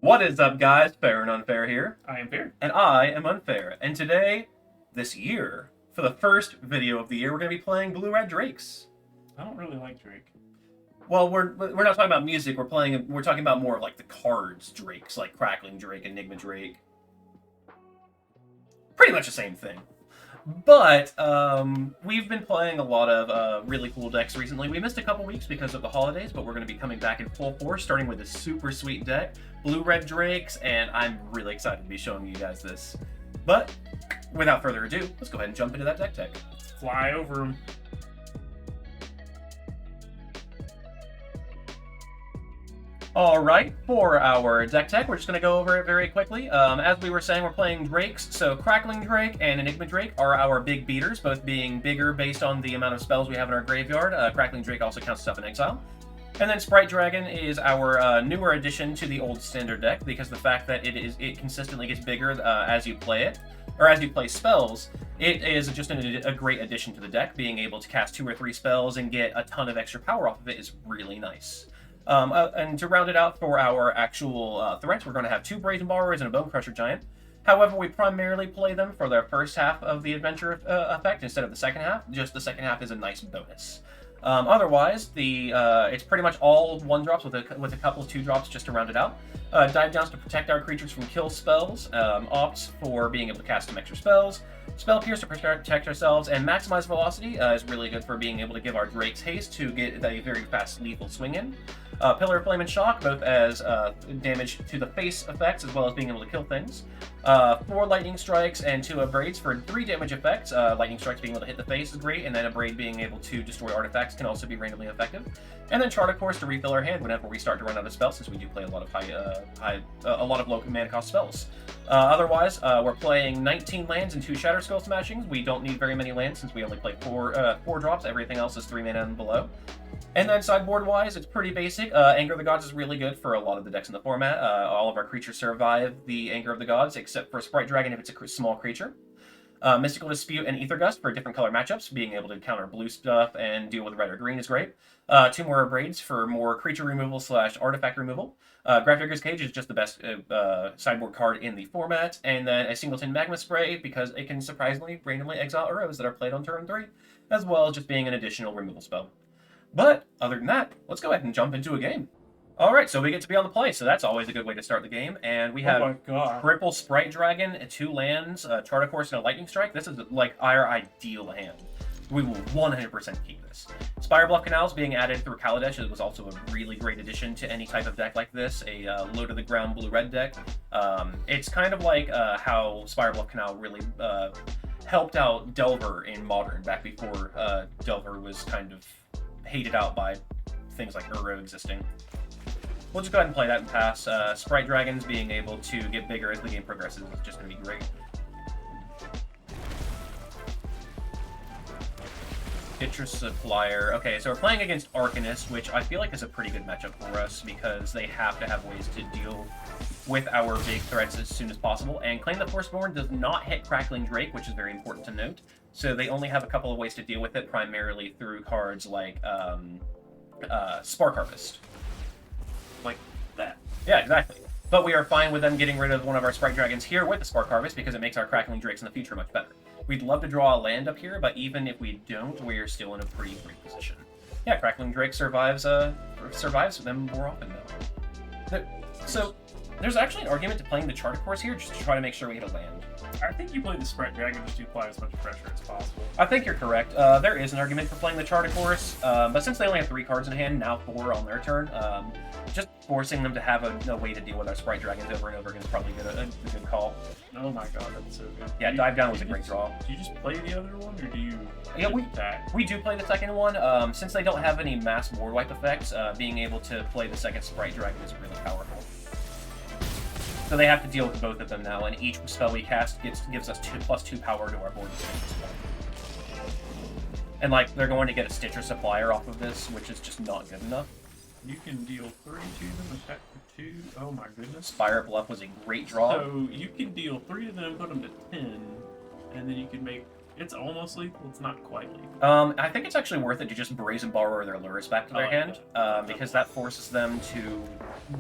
What is up, guys? Fair and Unfair here. I am fair. And I am Unfair. And today, this year, for the first video of the year, we're going to be playing Blue-Red Drakes. I don't really like Drake. Well, we're not talking about music. We're talking about more of like the cards Drakes, like Crackling Drake, Enigma Drake. Pretty much the same thing. But we've been playing a lot of really cool decks recently. We missed a couple weeks because of the holidays, but we're going to be coming back in full force, starting with a super sweet deck, Blue-Red Drakes, and I'm really excited to be showing you guys this. But without further ado, let's go ahead and jump into that deck tech. Fly over him. Alright, for our deck tech, we're just going to go over it very quickly. As we were saying, we're playing Drakes, so Crackling Drake and Enigma Drake are our big beaters, both being bigger based on the amount of spells we have in our graveyard. Crackling Drake also counts stuff in exile. And then Sprite Dragon is our newer addition to the old standard deck, because the fact that it consistently gets bigger as you play it, or as you play spells, it is just a great addition to the deck. Being able to cast 2 or 3 spells and get a ton of extra power off of it is really nice. And to round it out for our actual threats, we're going to have 2 Brazen Borrowers and a Bone Crusher Giant. However, we primarily play them for their first half of the adventure effect instead of the second half. Just the second half is a nice bonus. Otherwise, it's pretty much all 1-drops with a couple of 2-drops just to round it out. Dive Downs to protect our creatures from kill spells. Opts for being able to cast some extra spells. Spell Pierce to protect ourselves. And Maximize Velocity is really good for being able to give our Drakes haste to get a very fast lethal swing in. Pillar of Flame and Shock, both as damage to the face effects as well as being able to kill things. 4 Lightning Strikes and 2 Abrades for 3 damage effects. Lightning Strikes being able to hit the face is great, and then Abrade being able to destroy artifacts can also be randomly effective. And then Chart of Course to refill our hand whenever we start to run out of spells, since we do play a lot of low mana cost spells. Otherwise, we're playing 19 lands and 2 Shatter Skull Smashings. We don't need very many lands since we only play 4 drops. Everything else is 3 mana and below. And then sideboard-wise, it's pretty basic. Anger of the Gods is really good for a lot of the decks in the format. All of our creatures survive the Anger of the Gods, except for Sprite Dragon if it's a small creature. Mystical Dispute and Ether Gust for different color matchups. Being able to counter blue stuff and deal with red or green is great. 2 more Abrades for more creature removal / artifact removal. Gravedigger's Cage is just the best sideboard card in the format. And then a Singleton Magma Spray, because it can surprisingly randomly exile arrows that are played on turn 3, as well as just being an additional removal spell. But other than that, let's go ahead and jump into a game. Alright, so we get to be on the play, so that's always a good way to start the game. And we have triple Sprite Dragon, 2 lands, Chart of Course, and a Lightning Strike. This is like our ideal hand. We will 100% keep this. Spire Bluff Canals being added through Kaladesh was also a really great addition to any type of deck like this, a low-to-the-ground blue-red deck. It's kind of like how Spire Bluff Canal really helped out Delver in Modern, back before Delver was kind of hated out by things like Uro existing. We'll just go ahead and play that and pass. Sprite Dragons being able to get bigger as the game progresses is just going to be great. Citrus Supplier. Okay, so we're playing against Arcanist, which I feel like is a pretty good matchup for us because they have to have ways to deal with our big threats as soon as possible. And Claim the Firstborn does not hit Crackling Drake, which is very important to note. So they only have a couple of ways to deal with it, primarily through cards like Spark Harvest. Like that. Yeah, exactly. But we are fine with them getting rid of one of our Sprite Dragons here with the Spark Harvest because it makes our Crackling Drakes in the future much better. We'd love to draw a land up here, but even if we don't, we're still in a pretty great position. Yeah, Crackling Drake survives them more often, though. So, there's actually an argument to playing the Chart of Course here just to try to make sure we hit a land. I think you play the Sprite Dragon just to apply as much pressure as possible. I think you're correct. There is an argument for playing the Chart of Course, but since they only have 3 cards in hand, now 4 on their turn, just forcing them to have a way to deal with our Sprite Dragons over and over again is probably a good call. Oh my god, that's so good. Yeah, Dive Down was a great draw. Do you just play the other one, or do you attack? We do play the second one. Since they don't have any mass board wipe effects, being able to play the second Sprite Dragon is really powerful. So they have to deal with both of them now, and each spell we cast gives us +2 power to our board. And like, they're going to get a Stitcher Supplier off of this, which is just not good enough. You can deal 3 to them, attack for 2. Oh my goodness. Spire Bluff was a great draw. So you can deal 3 to them, put them to 10, and then you can make It's almost lethal. It's not quite lethal. I think it's actually worth it to just Brazen Borrower their lures back to their like hand, that. because that forces them to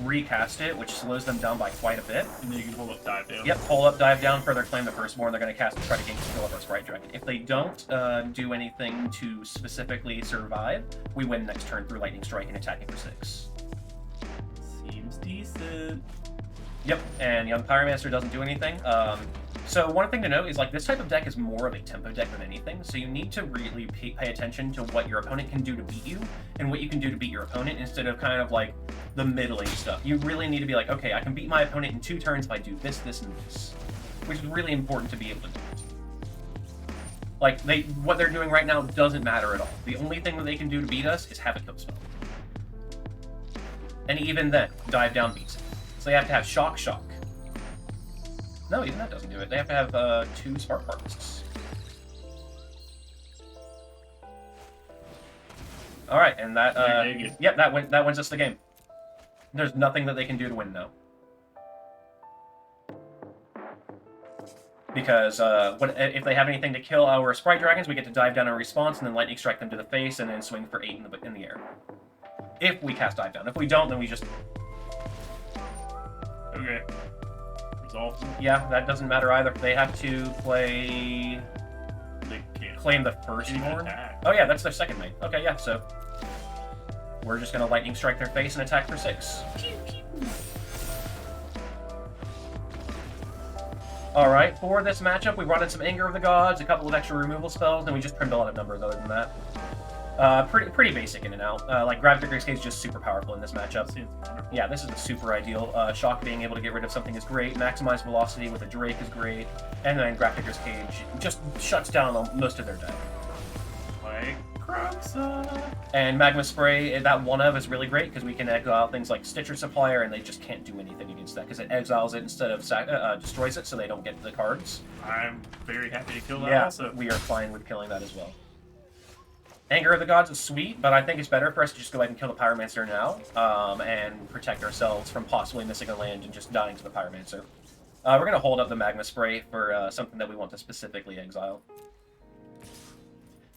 recast it, which slows them down by quite a bit. And then you can hold up, dive down. Yep, pull up, dive down, further claim the firstborn. They're going to cast and try to gain control of our Sprite Dragon. If they don't do anything to specifically survive, we win next turn through Lightning Strike and attacking for 6. Seems decent. Yep, and Young Pyromancer doesn't do anything. So one thing to note is, like, this type of deck is more of a tempo deck than anything, so you need to really pay attention to what your opponent can do to beat you, and what you can do to beat your opponent, instead of kind of, like, the middling stuff. You really need to be like, okay, I can beat my opponent in 2 turns if I do this, this, and this. Which is really important to be able to do. Like, what they're doing right now doesn't matter at all. The only thing that they can do to beat us is have a kill spell. And even then, dive down beats it. So they have to have shock, shock. No, even that doesn't do it. They have to have 2 Spark Harvests. All right, and that yep, that wins us the game. There's nothing that they can do to win now. Because if they have anything to kill our Sprite Dragons, we get to dive down in response and then Lightning Strike them to the face and then swing for 8 in the air. If we cast dive down. If we don't, then we just... Okay. Resolve. Yeah, that doesn't matter either. They have to play... They can't. Claim the firstborn. Attack. Oh yeah, that's their second mate. Okay, yeah, so... We're just going to Lightning Strike their face and attack for 6. Alright, for this matchup, we brought in some Anger of the Gods, a couple of extra removal spells, and we just trimmed a lot of numbers other than that. Pretty basic in and out. Like, Gravitic Cage is just super powerful in this matchup. Yeah, this is a super ideal. Shock being able to get rid of something is great. Maximize Velocity with a Drake is great. And then Gravitic Cage just shuts down most of their deck. Like Croxa. And Magma Spray, that one of is really great because we can exile things like Stitcher Supplier, and they just can't do anything against that because it exiles it instead of destroys it, so they don't get the cards. I'm very happy to kill that Yeah, also. we are fine with killing that as well. Anger of the Gods is sweet, but I think it's better for us to just go ahead and kill the Pyromancer now, and protect ourselves from possibly missing a land and just dying to the Pyromancer. We're going to hold up the Magma Spray for something that we want to specifically exile.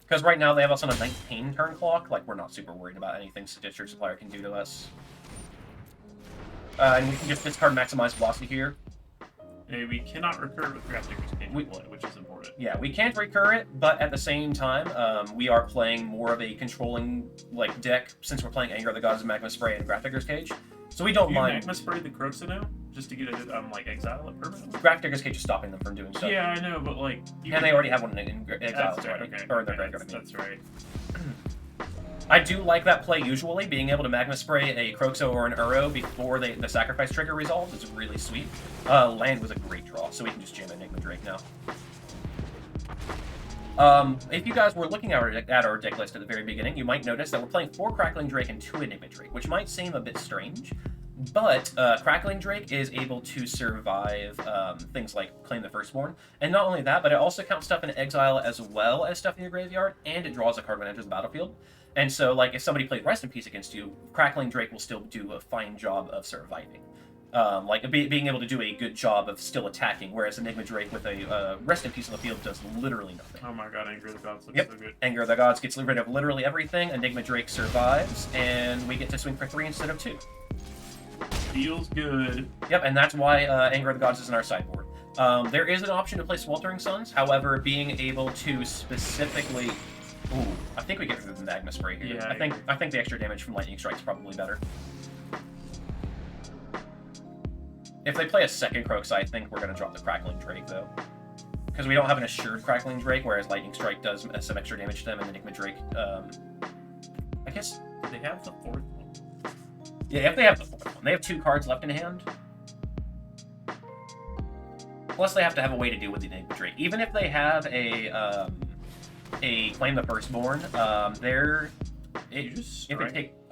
Because right now they have us on a 19 turn clock, like we're not super worried about anything Stitcher Supplier can do to us. And we can just discard Maximize Velocity here. We cannot recur with Gravitic Cage, which is important. Yeah, we can't recur it, but at the same time, we are playing more of a controlling like deck since we're playing Anger of the Gods, Magma Spray, and Gravitic Cage. So we don't mind. Magma Spray the Croxa now, just to get it, like exile it permanently. Gravitic Cage is stopping them from doing so. Yeah, I know, but like. And they already have one in exile That's already, right, okay. or in their graveyard. That's right. I do like that play usually. Being able to Magma Spray a Croxa or an Uro before the sacrifice trigger resolves is really sweet. Land was a great draw, so we can just jam Enigma Drake now. If you guys were looking at our deck list at the very beginning, you might notice that we're playing 4 Crackling Drake and 2 Enigma Drake, which might seem a bit strange. But Crackling Drake is able to survive things like Claim the Firstborn. And not only that, but it also counts stuff in exile as well as stuff in your graveyard, and it draws a card when it enters the battlefield. And so, like, if somebody plays Rest in Peace against you, Crackling Drake will still do a fine job of surviving. Being able to do a good job of still attacking, whereas Enigma Drake with a Rest in Peace on the field does literally nothing. Oh my god, Anger of the Gods looks Yep. so good. Anger of the Gods gets rid of literally everything, Enigma Drake survives, and we get to swing for 3 instead of 2. Feels good. Yep, and that's why Anger of the Gods is in our sideboard. There is an option to play Sweltering Suns, however, being able to specifically... Ooh, I think we get rid of the Magma Spray here. Yeah, I think the extra damage from Lightning Strike is probably better. If they play a second Croxa, I think we're going to drop the Crackling Drake, though. Because we don't have an assured Crackling Drake, whereas Lightning Strike does some extra damage to them, and Enigma Drake, I guess... Do they have the 4th one? Yeah, if they have the 4th one. They have 2 cards left in hand. Plus, they have to have a way to deal with the Enigma Drake. Even if they have a Claim the Firstborn,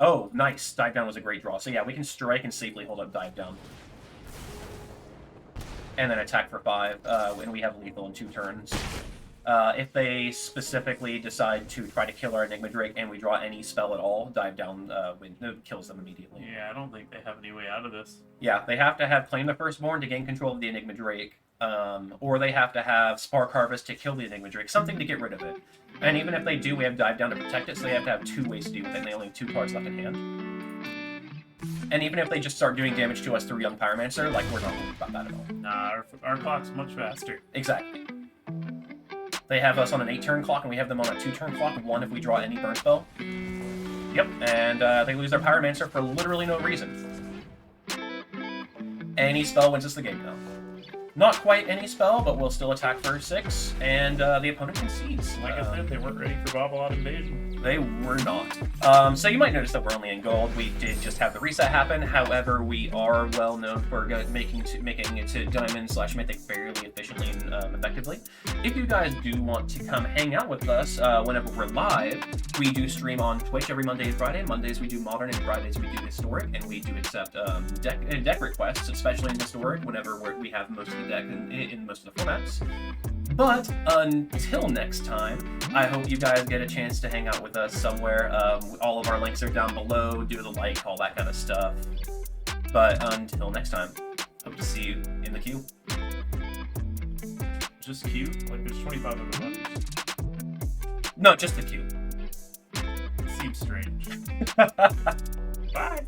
oh, nice. Dive Down was a great draw. So yeah, we can strike and safely hold up Dive Down. And then attack for 5, and we have lethal in 2 turns. If they specifically decide to try to kill our Enigma Drake and we draw any spell at all, Dive Down kills them immediately. Yeah, I don't think they have any way out of this. Yeah, they have to have Claim the Firstborn to gain control of the Enigma Drake, or they have to have Spark Harvest to kill the Enigma Drake, something to get rid of it. And even if they do, we have Dive Down to protect it, so they have to have 2 ways to deal with it, and they only have 2 cards left in hand. And even if they just start doing damage to us through Young Pyromancer, like, we're not worried about that at all. Nah, our clock's much faster. Exactly. They have us on an 8-turn clock, and we have them on a 2-turn clock, 1 if we draw any burn spell. Yep, and they lose their Pyromancer for literally no reason. Any spell wins us the game now. Not quite any spell, but we'll still attack for 6, and the opponent concedes. Like I said, they weren't ready for Bobble-Out Invasion. They were not. So you might notice that we're only in gold. We did just have the reset happen. However, we are well known for making it to Diamond/Mythic fairly efficiently and effectively. If you guys do want to come hang out with us whenever we're live, we do stream on Twitch every Monday and Friday. Mondays we do Modern, and Fridays we do Historic, and we do accept deck requests, especially in Historic, whenever we have most of the deck in most of the formats. But until next time, I hope you guys get a chance to hang out with us somewhere. All of our links are down below. Do the like, all that kind of stuff. But until next time, hope to see you in the queue. Just queue? Like there's 25 other letters. No, just the queue. Seems strange. Bye.